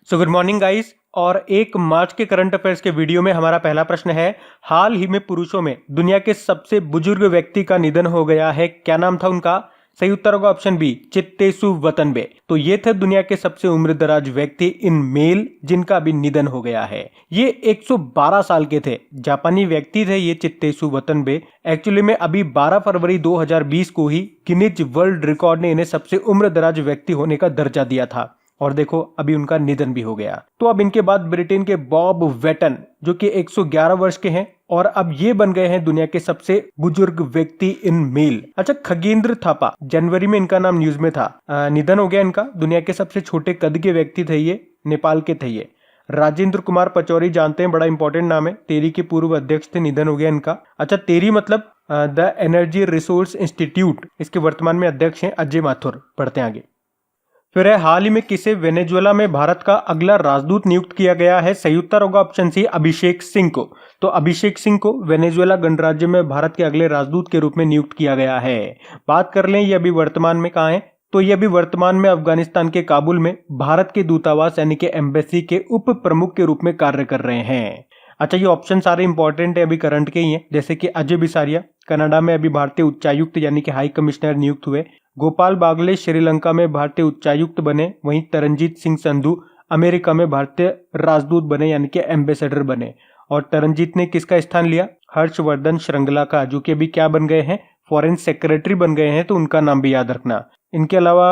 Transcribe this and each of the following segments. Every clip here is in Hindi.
So good morning guys. और 1 मार्च के करंट अफेयर्स के वीडियो में हमारा पहला प्रश्न है, हाल ही में पुरुषों में दुनिया के सबसे बुजुर्ग व्यक्ति का निधन हो गया है, क्या नाम था उनका? सही उत्तर होगा ऑप्शन बी, चित्तेसु वतनबे। तो ये थे दुनिया के सबसे उम्रदराज व्यक्ति इन मेल जिनका अभी निधन हो गया है। ये 112 साल के थे, जापानी व्यक्ति थे ये चित्तेसु वतनबे। एक्चुअली में अभी 12 फरवरी 2020 को ही गिनीज वर्ल्ड रिकॉर्ड ने इन्हें सबसे उम्रदराज व्यक्ति होने का दर्जा दिया था और देखो अभी उनका निधन भी हो गया। तो अब इनके बाद ब्रिटेन के बॉब वेटन जो कि 111 वर्ष के हैं और अब ये बन गए हैं दुनिया के सबसे बुजुर्ग व्यक्ति इन मेल। अच्छा, खगेंद्र थापा, जनवरी में इनका नाम न्यूज में था, निधन हो गया इनका। दुनिया के सबसे छोटे कद के व्यक्ति थे ये, नेपाल के थे ये। राजेंद्र कुमार पचौरी जानते हैं, बड़ा इंपॉर्टेंट नाम है, टेरी के पूर्व अध्यक्ष थे, निधन हो गया इनका। अच्छा, टेरी मतलब द एनर्जी रिसोर्स इंस्टीट्यूट, इसके वर्तमान में अध्यक्ष हैं अजय माथुर। पढ़ते हैं आगे। फिर है, हाल ही में किसे वेनेजुएला में भारत का अगला राजदूत नियुक्त किया गया है? सही उत्तर होगा ऑप्शन सी, अभिषेक सिंह को। तो अभिषेक सिंह को वेनेजुएला गणराज्य में भारत के अगले राजदूत के रूप में नियुक्त किया गया है। बात कर लें ये अभी वर्तमान में कहाँ है, तो ये अभी वर्तमान में अफगानिस्तान के काबुल में भारत के दूतावास यानी कि एम्बेसी के उप प्रमुख के रूप में कार्य कर रहे हैं। अच्छा, ये ऑप्शन सारे इंपॉर्टेंट है, अभी करंट के ही हैं, जैसे कि अजय बिसारिया कनाडा में अभी भारतीय उच्चायुक्त यानी कि हाई कमिश्नर नियुक्त हुए। गोपाल बागले श्रीलंका में भारतीय उच्चायुक्त बने। वहीं तरनजीत सिंह संधू अमेरिका में भारतीय राजदूत बने यानी कि एम्बेसडर बने। और तरनजीत ने किसका स्थान लिया? हर्षवर्धन श्रृंगला का, जो कि अभी क्या बन गए हैं? फॉरेन सेक्रेटरी बन गए हैं, तो उनका नाम भी याद रखना। इनके अलावा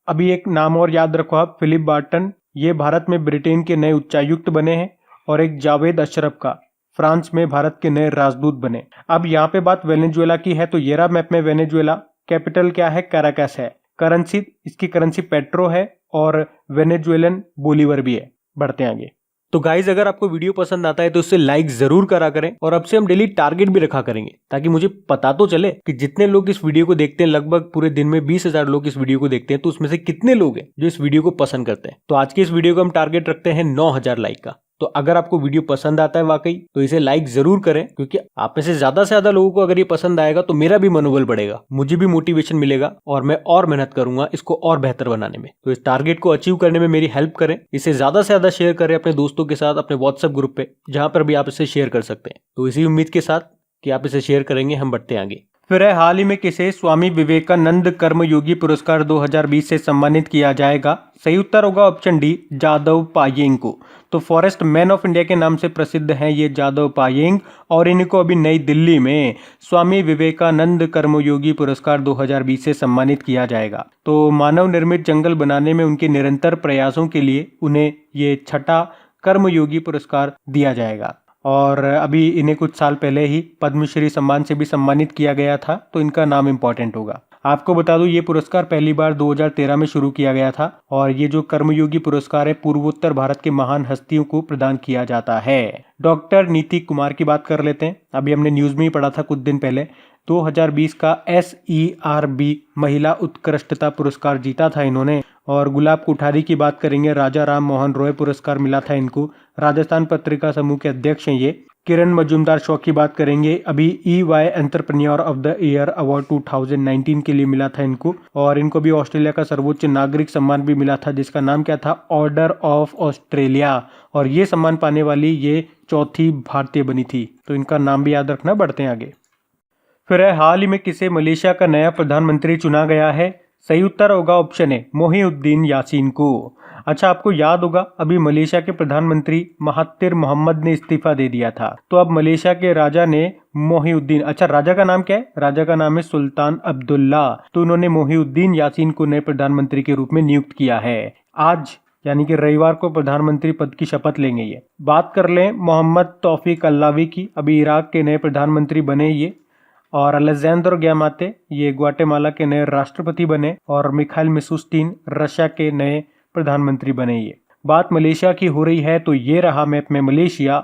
अभी एक नाम और याद रखो आप, फिलिप बार्टन, ये भारत में ब्रिटेन के नए उच्चायुक्त बने हैं। और एक जावेद अशरफ का, फ्रांस में भारत के नए राजदूत बने। अब यहाँ पे बात वेनेजुएला की है, तो ये रहा मैप में वेनेजुएला। कैपिटल क्या है? कैराकस है। करेंसी, इसकी करेंसी पेट्रो है और वेनेजुएलन बोलीवर भी है। बढ़ते हैं आगे। तो गाइज, अगर आपको वीडियो पसंद आता है तो उससे लाइक जरूर करा करें और अब से हम डेली टारगेट भी रखा करेंगे ताकि मुझे पता तो चले कि जितने लोग इस वीडियो को देखते हैं, लगभग पूरे दिन में 20,000 लोग इस वीडियो को देखते हैं, तो उसमें से कितने लोग हैं जो इस वीडियो को पसंद करते हैं। तो आज के इस वीडियो को हम टारगेट रखते हैं 9,000 लाइक का। तो अगर आपको वीडियो पसंद आता है वाकई, तो इसे लाइक जरूर करें, क्योंकि आप में से ज्यादा लोगों को अगर ये पसंद आएगा तो मेरा भी मनोबल बढ़ेगा, मुझे भी मोटिवेशन मिलेगा और मैं और मेहनत करूंगा इसको और बेहतर बनाने में। तो इस टारगेट को अचीव करने में मेरी हेल्प करें, इसे ज्यादा से ज्यादा शेयर करें अपने दोस्तों के साथ, अपने व्हाट्सएप ग्रुप पे, जहां पर भी आप इसे शेयर कर सकते हैं। तो इसी उम्मीद के साथ कि आप इसे शेयर करेंगे, हम बढ़ते हैं आगे। फिर है, हाल ही में किसे स्वामी विवेकानंद कर्मयोगी पुरस्कार 2020 से सम्मानित किया जाएगा? सही उत्तर होगा ऑप्शन डी, जादव पायेंग को। तो फॉरेस्ट मैन ऑफ इंडिया के नाम से प्रसिद्ध हैं ये जादव पायेंग, और इनको अभी नई दिल्ली में स्वामी विवेकानंद कर्मयोगी पुरस्कार 2020 से सम्मानित किया जाएगा। तो मानव निर्मित जंगल बनाने में उनके निरंतर प्रयासों के लिए उन्हें ये 6ठा कर्मयोगी पुरस्कार दिया जाएगा। और अभी इन्हें कुछ साल पहले ही पद्मश्री सम्मान से भी सम्मानित किया गया था, तो इनका नाम इंपॉर्टेंट होगा। आपको बता दूं, ये पुरस्कार पहली बार 2013 में शुरू किया गया था और ये जो कर्मयोगी पुरस्कार है पूर्वोत्तर भारत के महान हस्तियों को प्रदान किया जाता है। डॉक्टर नीति कुमार की बात कर लेते हैं। अभी हमने न्यूज में ही पढ़ा था कुछ दिन पहले, 2020 का SERB महिला उत्कृष्टता पुरस्कार जीता था इन्होंने। और गुलाब कोठारी की बात करेंगे, राजा राम मोहन रॉय पुरस्कार मिला था इनको, राजस्थान पत्रिका समूह के अध्यक्ष हैं ये। किरण मजूमदार शॉ की बात करेंगे, अभी EY entrepreneur of the year award 2019 के लिए मिला था इनको। और इनको भी ऑस्ट्रेलिया का सर्वोच्च नागरिक सम्मान भी मिला था, जिसका नाम क्या था? Order of Australia. और ये सम्मान पाने वाली ये चौथी भारतीय बनी थी, तो इनका नाम भी याद रखना। बढ़ते हैं आगे। फिर है, हाल ही में किसे मलेशिया का नया प्रधानमंत्री चुना गया है? सही उत्तर होगा ऑप्शन ए, मोहिउद्दीन यासीन को। अच्छा, आपको याद होगा अभी मलेशिया के प्रधानमंत्री महातिर मोहम्मद ने इस्तीफा दे दिया था, तो अब मलेशिया के राजा ने मोहिउद्दीन, अच्छा राजा का नाम क्या है? राजा का नाम है सुल्तान अब्दुल्ला। तो उन्होंने मोहिउद्दीन यासीन को नए प्रधानमंत्री के रूप में नियुक्त किया है। आज यानी कि रविवार को प्रधानमंत्री पद की शपथ लेंगे ये। बात कर लें मोहम्मद तौफीक अल्लावी की, अभी इराक के नए प्रधानमंत्री बने ये। और अलेक्जेंडर ग्यामाते, ये ग्वाटेमाला के नए राष्ट्रपति बने। और मिखाइल मिशुस्टीन रशिया के नए प्रधानमंत्री बने ये। बात मलेशिया की हो रही है, तो ये रहा मैप में मलेशिया।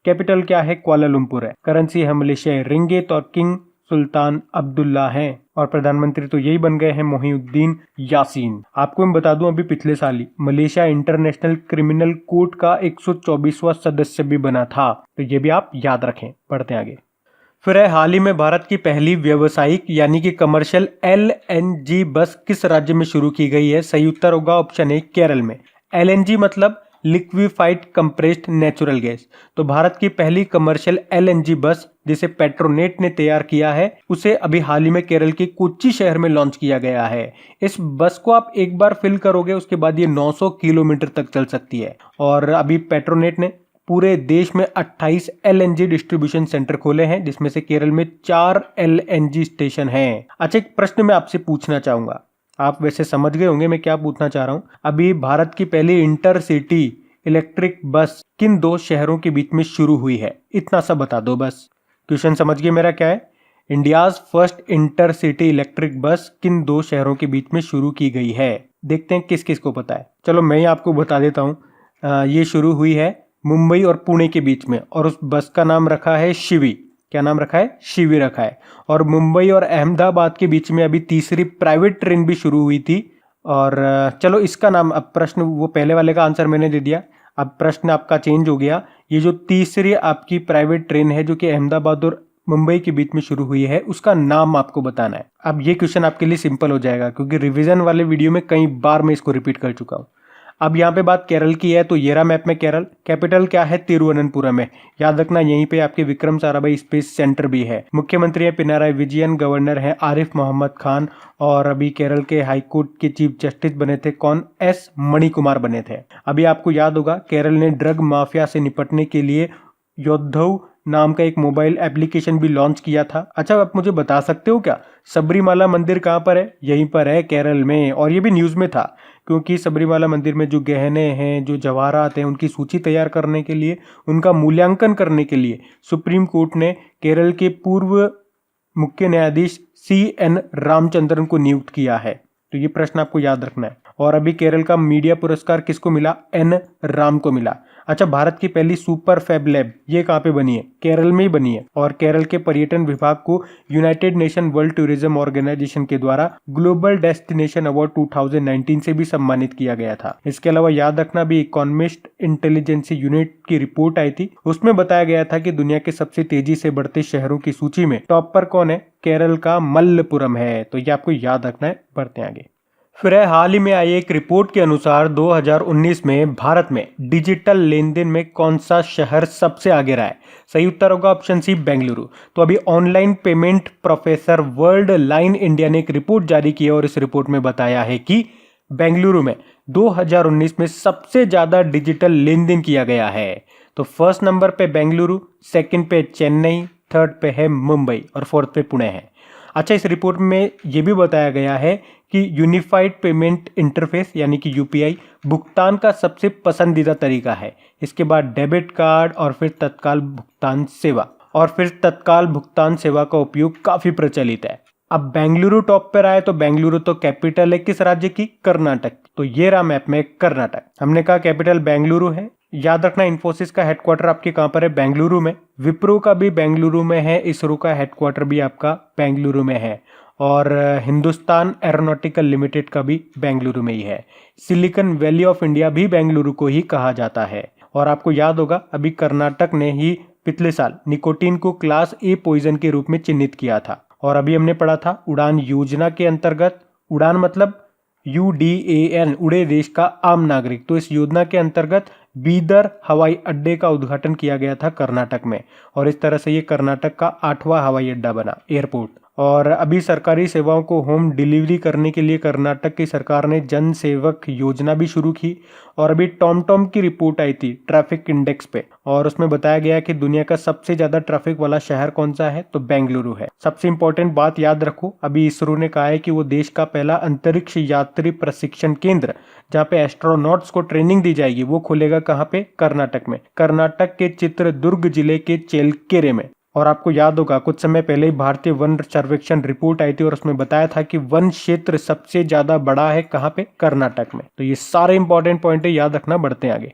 कैपिटल क्या है? कुआलालंपुर है। करेंसी है मलेशिया रिंगिट और किंग सुल्तान अब्दुल्ला हैं। और प्रधानमंत्री तो यही बन गए हैं, मोहिउद्दीन यासीन। आपको मैं बता दूं, अभी पिछले साल ही मलेशिया इंटरनेशनल क्रिमिनल कोर्ट का 124वां सदस्य भी बना था, तो ये भी आप याद रखें। पढ़ते हैं आगे। फिर है, हाल ही में भारत की पहली व्यावसायिक यानी कि कमर्शियल LNG बस किस राज्य में शुरू की गई है? सही उत्तर होगा ऑप्शन ए, केरल में। LNG मतलब लिक्विफाइड कंप्रेस्ड नेचुरल गैस। तो भारत की पहली कमर्शियल एलएनजी बस जिसे पेट्रोनेट ने तैयार किया है, उसे अभी हाल ही में केरल के कोच्चि शहर में लॉन्च किया गया है। इस बस को आप एक बार फिल करोगे उसके बाद ये 900 किलोमीटर तक चल सकती है। और अभी पेट्रोनेट ने पूरे देश में 28 एलएनजी डिस्ट्रीब्यूशन सेंटर खोले हैं, जिसमें से केरल में 4 एलएनजी स्टेशन हैं। अच्छा, एक प्रश्न मैं आपसे पूछना चाहूंगा, आप वैसे समझ गए होंगे मैं क्या पूछना चाह रहा हूं। अभी भारत की पहली इंटरसिटी इलेक्ट्रिक बस किन 2 शहरों के बीच में शुरू हुई है? इतना सा बता दो बस। क्वेश्चन समझ गए मेरा क्या है? India's first intercity electric bus किन 2 शहरों के बीच में शुरू की गई है? देखते हैं किस किस को पता है। चलो मैं ही आपको बता देता हूँ। ये शुरू हुई है मुंबई और पुणे के बीच में, और उस बस का नाम रखा है शिवी। क्या नाम रखा है? शिवी रखा है। और मुंबई और अहमदाबाद के बीच में अभी तीसरी प्राइवेट ट्रेन भी शुरू हुई थी। और चलो इसका नाम, अब प्रश्न, वो पहले वाले का आंसर मैंने दे दिया, अब प्रश्न आपका चेंज हो गया। ये जो तीसरी आपकी प्राइवेट ट्रेन है जो कि अहमदाबाद और मुंबई के बीच में शुरू हुई है, उसका नाम आपको बताना है। अब ये क्वेश्चन आपके लिए सिंपल हो जाएगा क्योंकि रिवीजन वाले वीडियो में कई बार मैं इसको रिपीट कर चुका हूँ। अब यहाँ पे बात केरल की है, तो ये रहा मैप में केरल। कैपिटल क्या है? तिरुवनंतपुरम है। याद रखना यहीं पे आपके विक्रम साराभाई स्पेस सेंटर भी है। मुख्यमंत्री है पिनाराई विजयन, गवर्नर है आरिफ मोहम्मद खान, और अभी केरल के हाईकोर्ट के चीफ जस्टिस बने थे कौन? एस मणिकुमार बने थे। अभी आपको याद होगा केरल ने ड्रग माफिया से निपटने के लिए योद्धव नाम का एक मोबाइल एप्लीकेशन भी लॉन्च किया था। अच्छा, आप मुझे बता सकते हो क्या सबरीमाला मंदिर कहाँ पर है? यहीं पर है, केरल में। और ये भी न्यूज़ में था क्योंकि सबरीमाला मंदिर में जो गहने हैं, जो जवाहरात हैं, उनकी सूची तैयार करने के लिए, उनका मूल्यांकन करने के लिए सुप्रीम कोर्ट ने केरल के पूर्व मुख्य न्यायाधीश CN रामचंद्रन को नियुक्त किया है। तो ये प्रश्न आपको याद रखना है। और अभी केरल का मीडिया पुरस्कार किसको मिला? N राम को मिला। अच्छा, भारत की पहली सुपर फैब लैब ये कहाँ पे बनी है? केरल में ही बनी है। और केरल के पर्यटन विभाग को United Nation World Tourism Organisation के द्वारा ग्लोबल डेस्टिनेशन अवार्ड 2019 से भी सम्मानित किया गया था। इसके अलावा याद रखना भी इकोनॉमिस्ट इंटेलिजेंस यूनिट की रिपोर्ट आई थी, उसमें बताया गया था कि दुनिया के सबसे तेजी से बढ़ते शहरों की सूची में टॉप पर कौन है? केरल का मल्लपुरम है। तो ये आपको याद रखना है। बढ़ते आगे। फिर हाल ही में आई एक रिपोर्ट के अनुसार 2019 में भारत में डिजिटल लेन देन में कौन सा शहर सबसे आगे रहा है? सही उत्तर होगा ऑप्शन सी, बेंगलुरु। तो अभी online payment professor world line India ने एक रिपोर्ट जारी की है और इस रिपोर्ट में बताया है कि बेंगलुरु में 2019 में सबसे ज्यादा डिजिटल लेन देन किया गया है। तो फर्स्ट नंबर पे बेंगलुरु, सेकंड पे चेन्नई, थर्ड पे है मुंबई और फोर्थ पे पुणे है। अच्छा, इस रिपोर्ट में यह भी बताया गया है कि यूनिफाइड पेमेंट इंटरफेस यानी कि यूपीआई भुगतान का सबसे पसंदीदा तरीका है। इसके बाद डेबिट कार्ड और फिर तत्काल भुगतान सेवा, और फिर तत्काल भुगतान सेवा का उपयोग काफी प्रचलित है। अब बेंगलुरु टॉप पर आए तो बेंगलुरु तो कैपिटल है किस राज्य की? कर्नाटक। तो ये रहा मैप में कर्नाटक। हमने कहा कैपिटल बेंगलुरु है। याद रखना इन्फोसिस का हेडक्वार्टर आपके कहां पर है? बेंगलुरु में। विप्रो का भी बेंगलुरु में है। इसरो का हेडक्वार्टर भी आपका बेंगलुरु में है। और हिंदुस्तान एरोनॉटिकल लिमिटेड का भी बेंगलुरु में ही है। सिलिकॉन वैली ऑफ इंडिया भी बेंगलुरु को ही कहा जाता है। और आपको याद होगा अभी कर्नाटक ने ही पिछले साल निकोटीन को क्लास ए पॉइजन के रूप में चिन्हित किया था। और अभी हमने पढ़ा था उड़ान योजना के अंतर्गत, उड़ान मतलब UDAN, उड़े देश का आम नागरिक। तो इस योजना के अंतर्गत बीदर हवाई अड्डे का उद्घाटन किया गया था कर्नाटक में, और इस तरह से ये कर्नाटक का 8वां हवाई अड्डा बना, एयरपोर्ट। और अभी सरकारी सेवाओं को होम डिलीवरी करने के लिए कर्नाटक की सरकार ने जन सेवक योजना भी शुरू की। और अभी टॉमटॉम की रिपोर्ट आई थी ट्रैफिक इंडेक्स पे, और उसमें बताया गया कि दुनिया का सबसे ज्यादा ट्रैफिक वाला शहर कौन सा है? तो बेंगलुरु है। सबसे इंपॉर्टेंट बात याद रखो, अभी इसरो ने कहा है कि वो देश का पहला अंतरिक्ष यात्री प्रशिक्षण केंद्र जहाँ पे एस्ट्रोनॉट्स को ट्रेनिंग दी जाएगी वो खोलेगा कहाँ पे? कर्नाटक में। कर्नाटक के चित्रदुर्ग जिले के चेलकेरे में। और आपको याद होगा कुछ समय पहले ही भारतीय वन सर्वेक्षण रिपोर्ट आई थी और उसमें बताया था कि वन क्षेत्र सबसे ज्यादा बड़ा है कहाँ पे? कर्नाटक में। तो ये सारे इंपॉर्टेंट पॉइंट है, याद रखना। बढ़ते हैं आगे।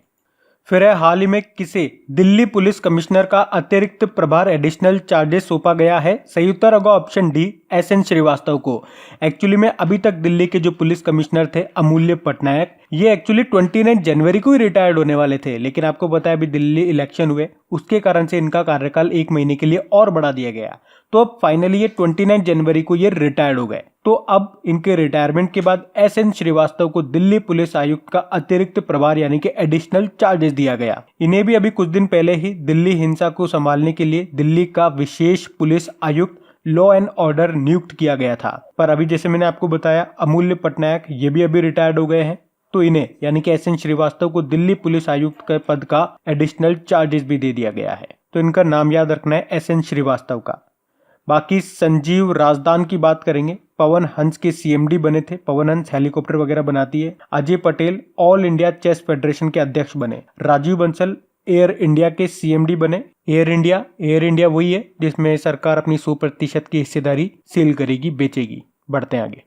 फिर है हाल ही में किसे दिल्ली पुलिस कमिश्नर का अतिरिक्त प्रभार एडिशनल चार्जेस सौंपा गया है? सही उत्तर होगा ऑप्शन डी, SN श्रीवास्तव को। एक्चुअली में अभी तक दिल्ली के जो पुलिस कमिश्नर थे अमूल्य पटनायक, ये एक्चुअली 29 जनवरी को ही रिटायर्ड होने वाले थे, लेकिन आपको पता है अभी दिल्ली इलेक्शन हुए, उसके कारण से इनका कार्यकाल 1 महीने के लिए और बढ़ा दिया गया। तो अब फाइनली ये 29 जनवरी को ये रिटायर्ड हो गए। तो अब इनके रिटायरमेंट के बाद SN श्रीवास्तव को दिल्ली पुलिस आयुक्त का अतिरिक्त प्रभार यानी कि एडिशनल चार्जेस दिया गया। इन्हें भी अभी कुछ दिन पहले ही दिल्ली हिंसा को संभालने के लिए दिल्ली का विशेष पुलिस आयुक्त लॉ एंड ऑर्डर नियुक्त किया गया था। पर अभी जैसे मैंने आपको बताया अमूल्य पटनायक ये भी अभी रिटायर्ड हो गए हैं, तो इन्हें यानी कि SN श्रीवास्तव को दिल्ली पुलिस आयुक्त के पद का एडिशनल चार्जेस भी दे दिया गया है। तो इनका नाम याद रखना है SN श्रीवास्तव का। बाकी संजीव राजदान की बात करेंगे, पवन हंस के CMD बने थे। पवन हंस हेलीकॉप्टर वगैरह बनाती है। Ajay Patel All India Chess Federation के अध्यक्ष बने। राजीव बंसल एयर इंडिया के CMD बने। एयर इंडिया वही है जिसमें सरकार अपनी 100% की हिस्सेदारी सेल करेगी, बेचेगी। बढ़ते हैं आगे।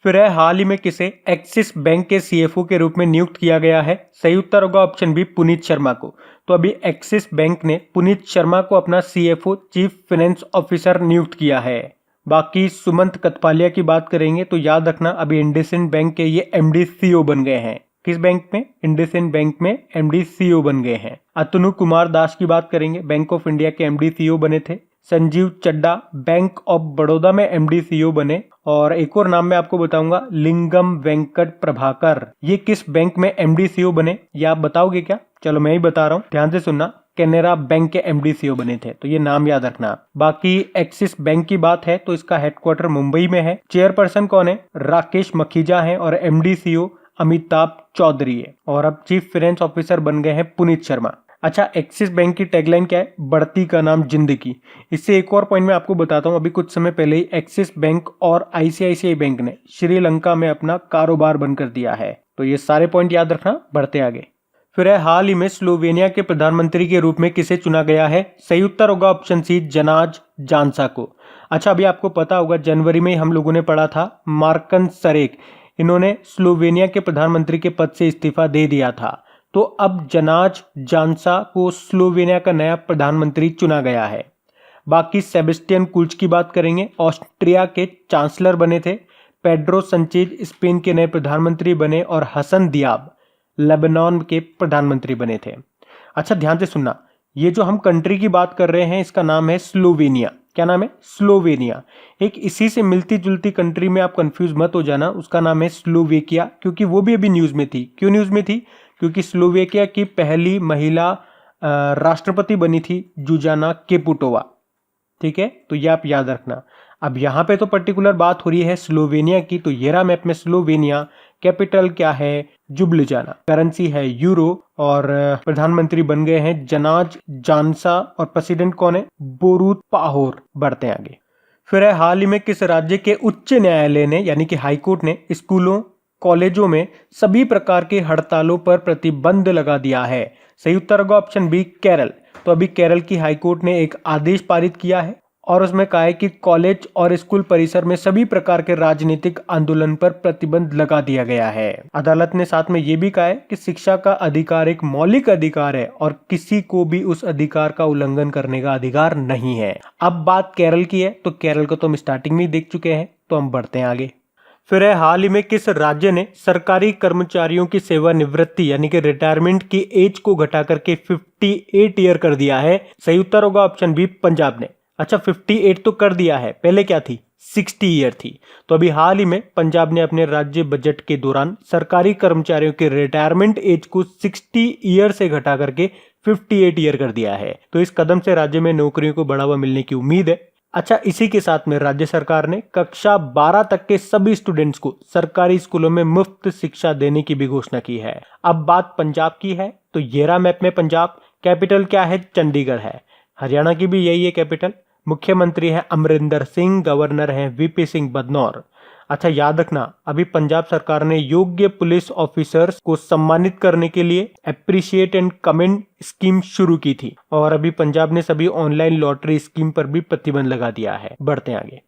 फिर है हाल ही में किसे एक्सिस बैंक के CFO के रूप में नियुक्त किया गया है? सही उत्तर होगा ऑप्शन बी पुनीत शर्मा को। तो अभी एक्सिस बैंक ने पुनीत शर्मा को अपना CFO चीफ फाइनेंस ऑफिसर नियुक्त किया है। बाकी सुमंत कथपालिया की बात करेंगे तो याद रखना अभी इंडसइंड बैंक के ये MD CEO बन गए हैं। किस बैंक में? इंडसइंड बैंक में MD CEO बन गए हैं। अतनु कुमार दास की बात करेंगे, बैंक ऑफ इंडिया के MD CEO बने थे। संजीव चड्डा बैंक ऑफ बड़ौदा में MD CEO बने। और एक और नाम मैं आपको बताऊंगा, लिंगम वेंकट प्रभाकर, ये किस बैंक में MD CEO बने? या आप बताओगे क्या? चलो मैं ही बता रहा हूँ, ध्यान से सुनना। कैनरा बैंक के MD CEO बने थे, तो ये नाम याद रखना। बाकी एक्सिस बैंक की बात है तो इसका हेडक्वार्टर मुंबई में है। चेयरपर्सन कौन है? राकेश मखीजा है। और MD CEO अमिताभ चौधरी है। और अब चीफ फाइनेंस ऑफिसर बन गए हैं पुनीत शर्मा। अच्छा, एक्सिस बैंक की टैगलाइन क्या है? बढ़ती का नाम जिंदगी। इससे एक और पॉइंट मैं आपको बताता हूं, अभी कुछ समय पहले ही एक्सिस बैंक और ICICI बैंक ने श्रीलंका में अपना कारोबार बंद कर दिया है। तो ये सारे पॉइंट याद रखना। बढ़ते आगे। फिर है हाल ही में स्लोवेनिया के प्रधानमंत्री के रूप में किसे चुना गया है? सही उत्तर होगा ऑप्शन सी जनाज जानसा को। अच्छा, अभी आपको पता होगा जनवरी में हम लोगों ने पढ़ा था मार्कन सरेक, इन्होंने स्लोवेनिया के प्रधानमंत्री के पद से इस्तीफा दे दिया था। तो अब जनाज जानसा को स्लोवेनिया का नया प्रधानमंत्री चुना गया है। बाकी सेबेस्टियन कुर्ज की बात करेंगे, ऑस्ट्रिया के चांसलर बने थे। पेड्रो संचेज स्पेन के नए प्रधानमंत्री बने। और हसन दियाब लेबनान के प्रधानमंत्री बने थे। अच्छा, ध्यान से सुनना, ये जो हम कंट्री की बात कर रहे हैं इसका नाम है स्लोवेनिया। क्या नाम है? स्लोवेनिया। एक इसी से मिलती जुलती कंट्री में आप कंफ्यूज मत हो जाना, उसका नाम है स्लोवेकिया, क्योंकि वो भी अभी न्यूज में थी। क्यों न्यूज में थी? क्योंकि स्लोवेकिया की पहली महिला राष्ट्रपति बनी थी जुजाना केपुटोवा। ठीक है, तो ये आप याद रखना। अब यहाँ पे तो पर्टिकुलर बात हो रही है स्लोवेनिया की, तो येरा मैप में स्लोवेनिया, कैपिटल क्या है? जुब्लिजाना, करेंसी है यूरो। और प्रधानमंत्री बन गए हैं जनाज जानसा। और प्रेसिडेंट कौन है? बोरूत पाहोर। बढ़ते हैं आगे। फिर है हाल ही में किस राज्य के उच्च न्यायालय ने यानी कि हाईकोर्ट ने स्कूलों कॉलेजों में सभी प्रकार की हड़तालों पर प्रतिबंध लगा दिया है? सही उत्तर होगा ऑप्शन बी केरल। तो अभी केरल की हाईकोर्ट ने एक आदेश पारित किया है और उसमें कहा है कि कॉलेज और स्कूल परिसर में सभी प्रकार के राजनीतिक आंदोलन पर प्रतिबंध लगा दिया गया है। अदालत ने साथ में यह भी कहा है कि शिक्षा का अधिकार एक मौलिक अधिकार है और किसी को भी उस अधिकार का उल्लंघन करने का अधिकार नहीं है। अब बात केरल की है, तो केरल को तो हम स्टार्टिंग में ही देख चुके हैं, तो हम बढ़ते हैं आगे। फिर है हाल ही में किस राज्य ने सरकारी कर्मचारियों की सेवानिवृत्ति यानी कि रिटायरमेंट की एज को घटा करके 58 ईयर कर दिया है? सही उत्तर होगा ऑप्शन बी पंजाब ने। अच्छा, 58 तो कर दिया है, पहले क्या थी? 60 ईयर थी। तो अभी हाल ही में पंजाब ने अपने राज्य बजट के दौरान सरकारी कर्मचारियों के रिटायरमेंट एज को 60 ईयर से घटा करके 58 ईयर कर दिया है। तो इस कदम से राज्य में नौकरियों को बढ़ावा मिलने की उम्मीद है। अच्छा, इसी के साथ में राज्य सरकार ने कक्षा 12 तक के सभी स्टूडेंट्स को सरकारी स्कूलों में मुफ्त शिक्षा देने की भी घोषणा की है। अब बात पंजाब की है, तो येरा मैप में पंजाब, कैपिटल क्या है? चंडीगढ़ है। हरियाणा की भी यही है कैपिटल। मुख्यमंत्री है अमरिंदर सिंह, गवर्नर है VP सिंह बदनौर। अच्छा, याद रखना, अभी पंजाब सरकार ने योग्य पुलिस ऑफिसर्स को सम्मानित करने के लिए अप्रिशिएट एंड कमेंड स्कीम शुरू की थी। और अभी पंजाब ने सभी ऑनलाइन लॉटरी स्कीम पर भी प्रतिबंध लगा दिया है। बढ़ते हैं आगे।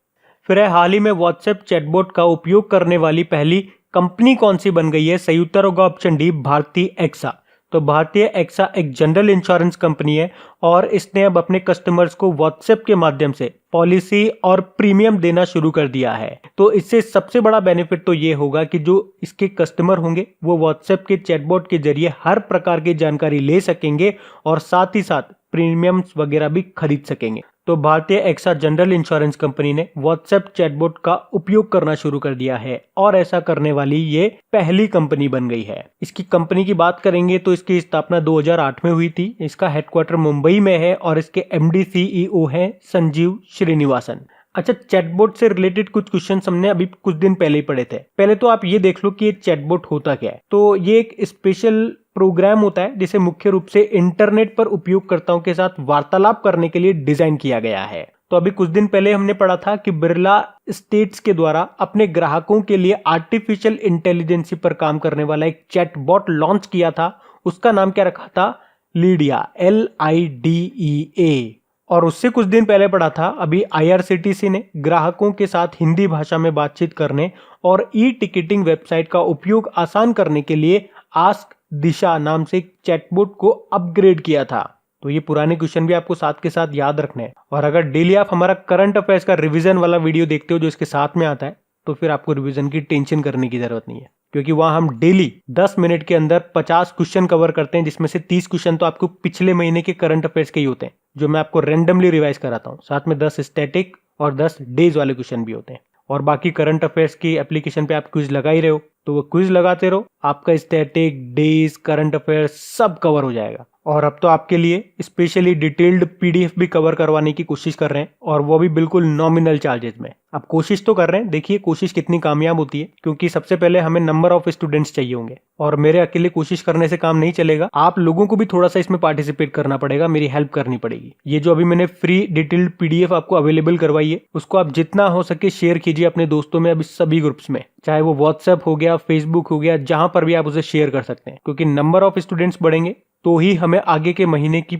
फिर है हाल ही में व्हाट्सएप चैटबॉट का उपयोग करने वाली पहली कंपनी कौन सी बन गई है? सही उत्तर होगा ऑप्शन डी भारती एक्सा। तो भारतीय एक्सा एक जनरल इंश्योरेंस कंपनी है और इसने अब अपने कस्टमर्स को व्हाट्सएप के माध्यम से पॉलिसी और प्रीमियम देना शुरू कर दिया है। तो इससे सबसे बड़ा बेनिफिट तो ये होगा कि जो इसके कस्टमर होंगे वो व्हाट्सएप के चैटबॉट के जरिए हर प्रकार की जानकारी ले सकेंगे और साथ ही साथ प्रीमियम्स वगैरह भी खरीद सकेंगे। तो भारतीय एक्सा जनरल इंश्योरेंस कंपनी ने व्हाट्सएप चैटबॉट का उपयोग करना शुरू कर दिया है और ऐसा करने वाली ये पहली कंपनी बन गई है। इसकी कंपनी की बात करेंगे तो इसकी स्थापना 2008 में हुई थी। इसका हेडक्वार्टर मुंबई में है और इसके एमडी सीईओ हैं संजीव श्रीनिवासन। अच्छा, चैटबॉट से रिलेटेड कुछ क्वेश्चंस हमने अभी कुछ दिन पहले ही पढ़े थे। पहले तो आप ये देख लो कि ये चैटबॉट होता क्या है। तो ये एक स्पेशल प्रोग्राम होता है जिसे मुख्य रूप से इंटरनेट पर उपयोगकर्ताओं के साथ वार्तालाप करने के लिए डिजाइन किया गया है। तो अभी कुछ दिन पहले हमने पढ़ा था कि बिरला स्टेट्स के द्वारा अपने ग्राहकों के लिए आर्टिफिशियल इंटेलिजेंस पर काम करने वाला एक चैटबॉट लॉन्च किया था। उसका नाम क्या रखा था? Lydia, LIDEA। और उससे कुछ दिन पहले पढ़ा था अभी IRCTC ने ग्राहकों के साथ हिंदी भाषा में बातचीत करने और ई टिकटिंग वेबसाइट का उपयोग आसान करने के लिए आस्क दिशा नाम से एक चैटबॉट को अपग्रेड किया था। तो ये पुराने क्वेश्चन भी आपको साथ के साथ याद रखने हैं। और अगर डेली आप हमारा करंट अफेयर्स का रिवीजन वाला वीडियो देखते हो जो इसके साथ में आता है, तो फिर आपको रिवीजन की टेंशन करने की जरूरत नहीं है, क्योंकि वहां हम डेली 10 मिनट के अंदर 50 क्वेश्चन कवर करते हैं, जिसमें से 30 क्वेश्चन तो आपको पिछले महीने के करंट अफेयर्स के ही होते हैं जो मैं आपको रैंडमली रिवाइज कराता हूँ। साथ में 10 स्टैटिक और 10 डेज वाले क्वेश्चन भी होते हैं। और बाकी करंट अफेयर्स की एप्लीकेशन पे आप क्विज लगा ही रहे हो, तो वो क्विज लगाते रहो, आपका स्टैटिक, डेज, करंट अफेयर्स सब कवर हो जाएगा। और अब तो आपके लिए स्पेशली डिटेल्ड PDF भी कवर करवाने की कोशिश कर रहे हैं, और वो भी बिल्कुल नॉमिनल चार्जेस में। अब कोशिश तो कर रहे हैं, देखिए कोशिश कितनी कामयाब होती है, क्योंकि सबसे पहले हमें नंबर ऑफ स्टूडेंट्स चाहिए होंगे और मेरे अकेले कोशिश करने से काम नहीं चलेगा। आप लोगों को भी थोड़ा सा इसमें पार्टिसिपेट करना पड़ेगा, मेरी हेल्प करनी पड़ेगी। ये जो अभी मैंने फ्री डिटेल्ड PDF आपको अवेलेबल करवाई है, उसको आप जितना हो सके शेयर कीजिए अपने दोस्तों में, अभी सभी ग्रुप्स में, चाहे वो व्हाट्सएप हो गया, फेसबुक हो गया, जहां पर भी आप उसे शेयर कर सकते हैं। क्योंकि नंबर ऑफ स्टूडेंट्स बढ़ेंगे तो ही हमें आगे के महीने की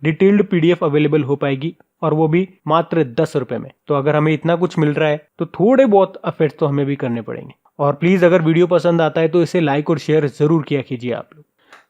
डिटेल्ड PDF अवेलेबल हो पाएगी, और वो भी मात्र 10 रुपए में। तो अगर हमें इतना कुछ मिल रहा है तो थोड़े बहुत एफर्ट्स तो हमें भी करने पड़ेंगे। और प्लीज अगर वीडियो पसंद आता है तो इसे लाइक और शेयर जरूर किया कीजिए आप लोग।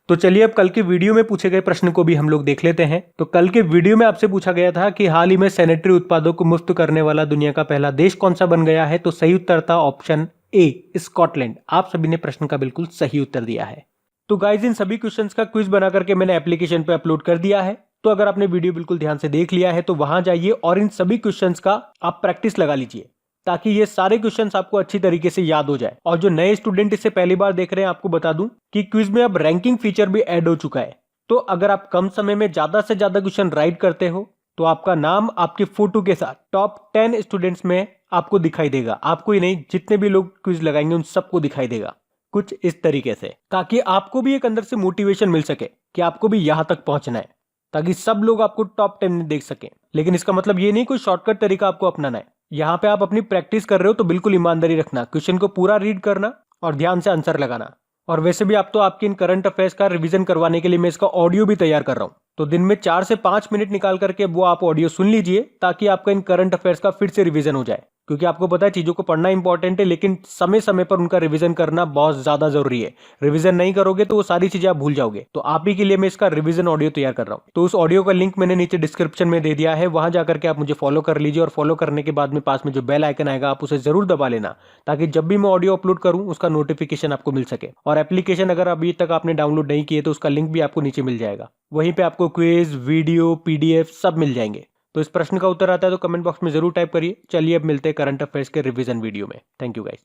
तो चलिए अब कल के वीडियो में पूछे गए प्रश्न को भी हम लोग देख लेते हैं। तो कल के वीडियो में आपसे पूछा गया था कि हाल ही में सैनिटरी उत्पादों को मुफ्त करने वाला दुनिया का पहला देश कौन सा बन गया है। तो सही उत्तर था ऑप्शन A, स्कॉटलैंड। आप सभी ने प्रश्न का बिल्कुल सही उत्तर दिया है। तो गाइज, इन सभी क्वेश्चंस का क्विज बना करके मैंने एप्लीकेशन पे अपलोड कर दिया है। तो अगर आपने वीडियो बिल्कुल ध्यान से देख लिया है तो वहां जाइए और इन सभी क्वेश्चंस का आप प्रैक्टिस लगा लीजिए, ताकि ये सारे क्वेश्चंस आपको अच्छी तरीके से याद हो जाए। और जो नए स्टूडेंट इसे पहली बार देख रहे हैं, आपको बता दूं कि क्विज में अब रैंकिंग फीचर भी ऐड हो चुका है। तो अगर आप कम समय में ज्यादा से ज्यादा क्वेश्चन राइट करते हो तो आपका नाम आपके फोटो के साथ टॉप 10 स्टूडेंट्स में आपको दिखाई देगा। आपको ही नहीं, जितने भी लोग क्विज लगाएंगे उन सबको दिखाई देगा कुछ इस तरीके से, ताकि आपको भी एक अंदर से मोटिवेशन मिल सके कि आपको भी यहां तक पहुंचना है, ताकि सब लोग आपको टॉप 10 में देख सकें। लेकिन इसका मतलब ये नहीं कोई शॉर्टकट तरीका आपको अपनाना है। यहाँ पे आप अपनी प्रैक्टिस कर रहे हो तो बिल्कुल ईमानदारी रखना, क्वेश्चन को पूरा रीड करना और ध्यान से आंसर लगाना। और वैसे भी आप तो आपके इन करंट अफेयर्स का रिवीजन करवाने के लिए मैं इसका ऑडियो भी तैयार कर रहा हूँ। तो दिन में 4 से 5 मिनट निकाल करके वो आप ऑडियो सुन लीजिए, ताकि आपका इन करंट अफेयर्स का फिर से रिवीजन हो जाए। क्योंकि आपको पता है चीजों को पढ़ना इंपॉर्टेंट है, लेकिन समय समय पर उनका रिवीजन करना बहुत ज्यादा जरूरी है। रिवीजन नहीं करोगे तो वो सारी चीजें आप भूल जाओगे। तो आप ही के लिए मैं इसका रिवीजन ऑडियो तैयार कर रहा हूँ। तो उस ऑडियो का लिंक मैंने नीचे डिस्क्रिप्शन में दे दिया है, वहां जाकर के आप मुझे फॉलो कर लीजिए। और फॉलो करने के बाद में पास में जो बेल आइकन आएगा आप उसे जरूर दबा लेना, ताकि जब भी मैं ऑडियो अपलोड करूँ उसका नोटिफिकेशन आपको मिल सके। और एप्लीकेशन अगर अभी तक आपने डाउनलोड नहीं किए तो उसका लिंक भी आपको नीचे मिल जाएगा। वहीं पे आपको क्विज, वीडियो, PDF सब मिल जाएंगे। तो इस प्रश्न का उत्तर आता है तो कमेंट बॉक्स में जरूर टाइप करिए। चलिए अब मिलते हैं करंट अफेयर्स के रिवीजन वीडियो में। Thank you guys.